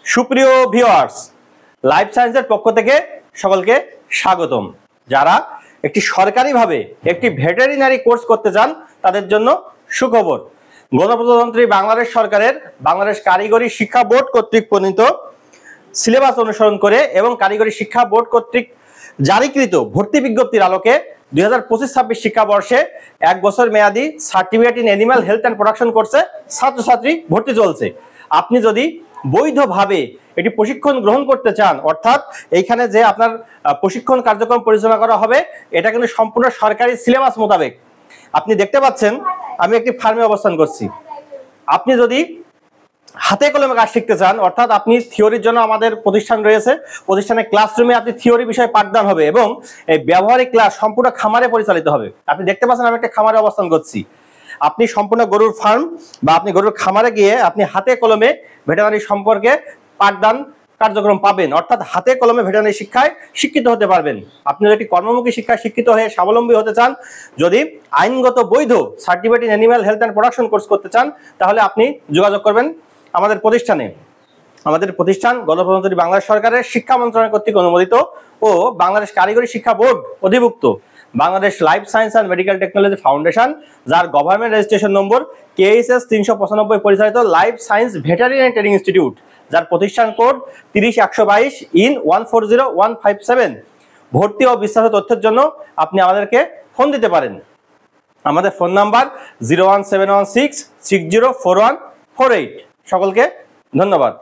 সুপ্রিয় viewers, life সায়েন্সের পক্ষ থেকে সকলকে স্বাগতম। যারা একটি সরকারিভাবে একটি ভেটেরিনারি কোর্স করতে চান তাদের জন্য সুখবর। গণপ্রজাতন্ত্রী বাংলাদেশ সরকারের বাংলাদেশ কারিগরি শিক্ষা বোর্ড কর্তৃক প্রণীত সিলেবাস অনুসরণ করে এবং কারিগরি শিক্ষা বোর্ড কর্তৃক জারিকৃত ভর্তি বিজ্ঞপ্তির আলোকে 2025-26 শিক্ষাবর্ষে 1 বছর মেয়াদী certificate in animal health and production কোর্সে ছাত্রছাত্রী ভর্তি চলছে। আপনি যদি বৈধভাবে এটি প্রশিক্ষণ গ্রহণ করতে চান, অর্থাৎ এইখানে যে আপনার প্রশিক্ষণ কার্যক্রম পরিচালনা করা হবে এটা কিন্তু সম্পূর্ণ সরকারি সিলেবাস মোতাবেক। আপনি দেখতে পাচ্ছেন আমি একটি ফার্মে অবস্থান করছি। আপনি যদি হাতে কলমে কাজ শিখতে চান, অর্থাৎ আপনি থিওরির জন্য আমাদের প্রতিষ্ঠান রয়েছে, প্রতিষ্ঠানের ক্লাসরুমে আপনি থিওরি বিষয়ে পাঠদান হবে এবং এই ব্যবহারিক ক্লাস সম্পূর্ণ খামারে পরিচালিত হবে। আপনি দেখতে পাচ্ছেন আমি একটা খামারে অবস্থান করছি। আপনি সম্পূর্ণ গরুর ফার্ম বা আপনি গরুর খামারে গিয়ে আপনি হাতে কলমে ভেটেরিনারি সম্পর্কে পাঠদান কার্যক্রম পাবেন, অর্থাৎ হাতে কলমে ভেটেরিনারি শিক্ষায় শিক্ষিত হতে পারবেন। আপনি যদি কর্মমুখী শিক্ষায় শিক্ষিত হয়ে স্বাবলম্বী হতে চান, যদি আইনগত বৈধ certificate in animal health and production course করতে চান, তাহলে আপনি যোগাযোগ করবেন আমাদের প্রতিষ্ঠানে। আমাদের প্রতিষ্ঠান গণপ্রজাতন্ত্রী বাংলাদেশ সরকারের শিক্ষা মন্ত্রণালয় কর্তৃক অনুমোদিত ও বাংলাদেশ কারিগরি শিক্ষা বোর্ড অধিভুক্ত Bangladesh life science and medical technology foundation, যার গভর্নমেন্ট রেজিস্ট্রেশন নম্বর KHS 395 পরিচালিত life science veterinary training institute, যার প্রতিষ্ঠান কোড 30122 ইন 140157। ভর্তি ও বিস্তারিত তথ্যের জন্য আপনি আমাদেরকে ফোন দিতে পারেন। আমাদের ফোন নাম্বার 01716604148। সকলকে ধন্যবাদ।